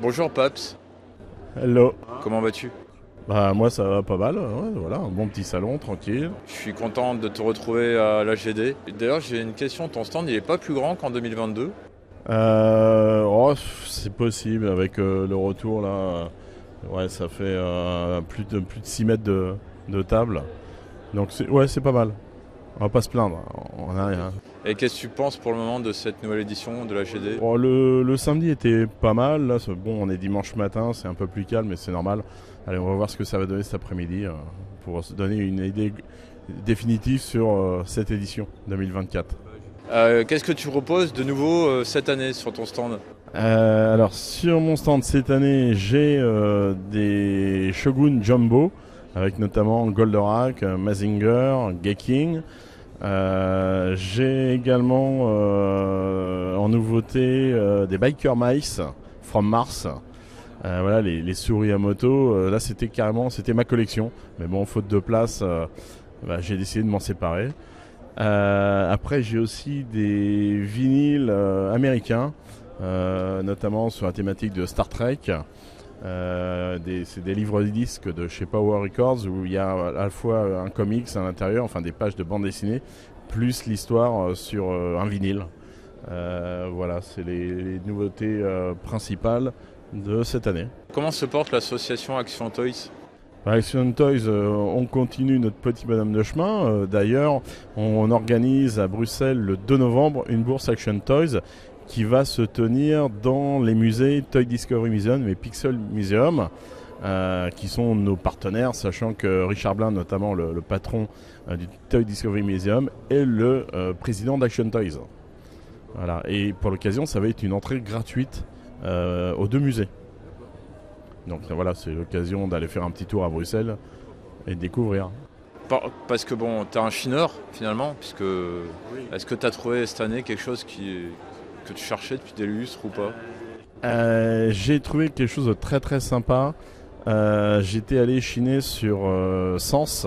Bonjour Paps, Hello. comment vas-tu? Bah moi ça va pas mal, ouais, voilà, un bon petit salon, tranquille. Je suis content de te retrouver à l'AGD. D'ailleurs j'ai une question, ton stand il est pas plus grand qu'en 2022? C'est possible avec le retour là. Ouais, ça fait plus de 6 mètres de table. Donc ouais, c'est pas mal. On va pas se plaindre, on a rien. Et qu'est-ce que tu penses pour le moment de cette nouvelle édition de l'AGD? Bon, le samedi était pas mal, là, bon on est dimanche matin, c'est un peu plus calme mais c'est normal. Allez, on va voir ce que ça va donner cet après-midi pour se donner une idée définitive sur cette édition 2024. Qu'est-ce que tu proposes de nouveau cette année sur ton stand? Alors sur mon stand cette année, j'ai des Shogun Jumbo avec notamment Goldorak, Mazinger, Geki. J'ai également en nouveauté des Biker Mice from Mars. Voilà les souris à moto. Là c'était ma collection, mais bon faute de place, j'ai décidé de m'en séparer. Après j'ai aussi des vinyles américains. Notamment sur la thématique de Star Trek. C'est des livres disques de chez Power Records où il y a à la fois un comics à l'intérieur, enfin des pages de bande dessinée, plus l'histoire sur un vinyle. Voilà, c'est les nouveautés principales de cette année. Comment se porte l'association Action Toys? Action Toys, on continue notre petit bonhomme de chemin. D'ailleurs, on organise à Bruxelles le 2 novembre une bourse Action Toys qui va se tenir dans les musées Toy Discovery Museum et Pixel Museum, qui sont nos partenaires, sachant que Richard Blin, notamment le patron du Toy Discovery Museum, est le président d'Action Toys. Voilà. Et pour l'occasion, ça va être une entrée gratuite aux deux musées. Donc voilà, c'est l'occasion d'aller faire un petit tour à Bruxelles et de découvrir. Parce que bon, t'es un chineur finalement, puisque est-ce que t'as trouvé cette année quelque chose que tu cherchais depuis des lustres ou pas? J'ai trouvé quelque chose de très très sympa. J'étais allé chiner sur Sens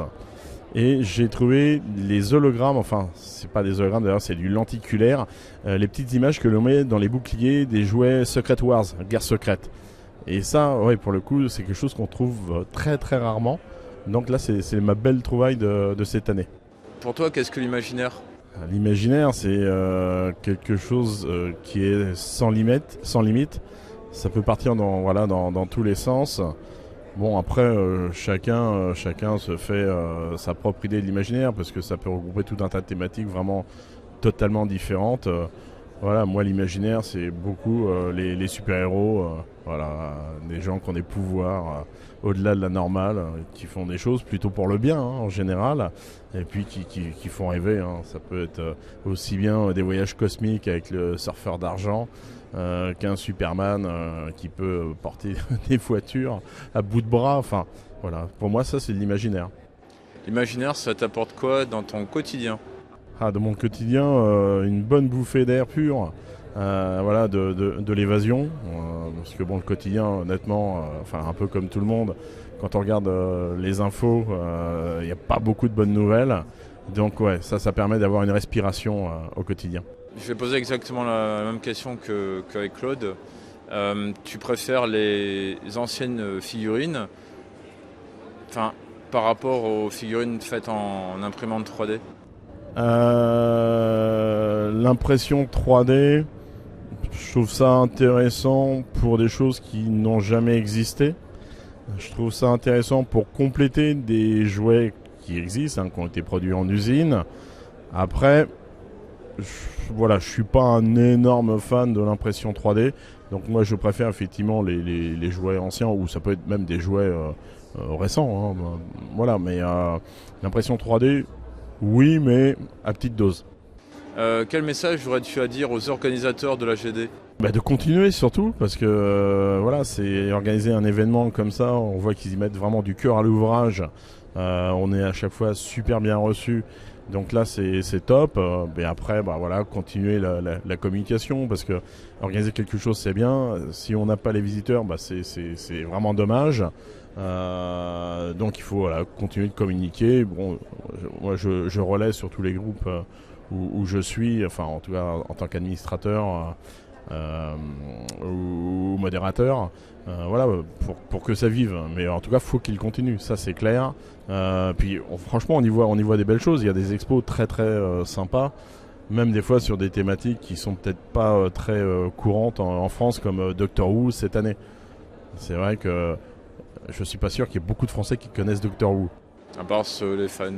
et j'ai trouvé les hologrammes, enfin c'est pas des hologrammes d'ailleurs, c'est du lenticulaire, les petites images que l'on met dans les boucliers des jouets Secret Wars, guerre secrète. Et ça, ouais, pour le coup, c'est quelque chose qu'on trouve très très rarement. Donc là, c'est ma belle trouvaille de cette année. Pour toi, qu'est-ce que l'imaginaire? L'imaginaire, c'est quelque chose qui est sans limite, sans limite. Ça peut partir dans tous les sens. Bon, après, chacun se fait sa propre idée de l'imaginaire parce que ça peut regrouper tout un tas de thématiques vraiment totalement différentes. Voilà, moi, l'imaginaire, c'est beaucoup les super-héros, voilà, des gens qui ont des pouvoirs au-delà de la normale, qui font des choses plutôt pour le bien en général, et puis qui font rêver. Ça peut être aussi bien des voyages cosmiques avec le surfeur d'argent qu'un Superman qui peut porter des voitures à bout de bras. Enfin, voilà, pour moi, ça, c'est de l'imaginaire. L'imaginaire, ça t'apporte quoi dans ton quotidien? De mon quotidien, une bonne bouffée d'air pur, voilà, de l'évasion. Parce que bon, le quotidien, honnêtement, un peu comme tout le monde, quand on regarde les infos, il n'y a pas beaucoup de bonnes nouvelles. Donc ouais, ça permet d'avoir une respiration au quotidien. Je vais poser exactement la même question qu'avec Claude. Tu préfères les anciennes figurines, par rapport aux figurines faites en imprimante 3D? L'impression 3D, je trouve ça intéressant pour des choses qui n'ont jamais existé. Je trouve ça intéressant pour compléter des jouets qui existent, qui ont été produits en usine. Après, je suis pas un énorme fan de l'impression 3D. Donc moi je préfère effectivement les jouets anciens, ou ça peut être même des jouets récents. Voilà, mais l'impression 3D, oui, mais à petite dose. Quel message aurais-tu à dire aux organisateurs de l'AGD? De continuer surtout, parce que voilà, c'est organiser un événement comme ça, on voit qu'ils y mettent vraiment du cœur à l'ouvrage. On est à chaque fois super bien reçus. Donc là c'est top. Mais après voilà, continuer la communication, parce que organiser quelque chose c'est bien. Si on n'a pas les visiteurs, c'est vraiment dommage. Donc il faut continuer de communiquer. Bon, moi je relaie sur tous les groupes où je suis, enfin en tout cas en tant qu'administrateur ou modérateurs, voilà, pour que ça vive. Mais en tout cas, faut qu'il continue, ça c'est clair. Puis franchement, on y voit des belles choses. Il y a des expos très très sympas, même des fois sur des thématiques qui sont peut-être pas très courantes en France, comme Doctor Who cette année. C'est vrai que je suis pas sûr qu'il y ait beaucoup de Français qui connaissent Doctor Who. À part les fans.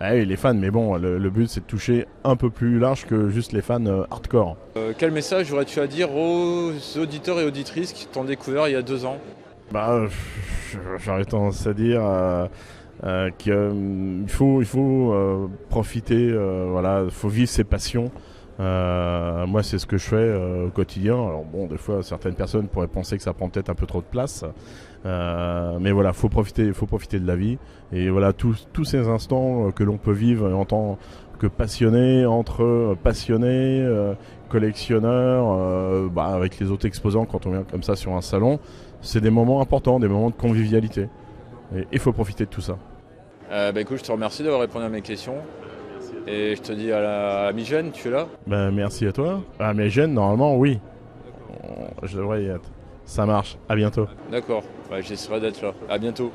Ah oui, les fans, mais bon, le but c'est de toucher un peu plus large que juste les fans hardcore. Quel message aurais-tu à dire aux auditeurs et auditrices qui t'ont découvert il y a 2 ans ? Bah, j'aurais tendance à dire qu'il faut profiter, voilà, faut vivre ses passions. Moi, c'est ce que je fais au quotidien. Alors bon, des fois, certaines personnes pourraient penser que ça prend peut-être un peu trop de place. Mais voilà, faut profiter de la vie. Et voilà, tous ces instants que l'on peut vivre en tant que passionné, entre passionnés, collectionneurs, avec les autres exposants quand on vient comme ça sur un salon, c'est des moments importants, des moments de convivialité. Et il faut profiter de tout ça. Écoute, je te remercie d'avoir répondu à mes questions. Et je te dis à mi-jeune, tu es là ? Merci à toi. À mes jeunes, normalement, oui. Je devrais y être. Ça marche. À bientôt. D'accord, j'essaierai d'être là. À bientôt.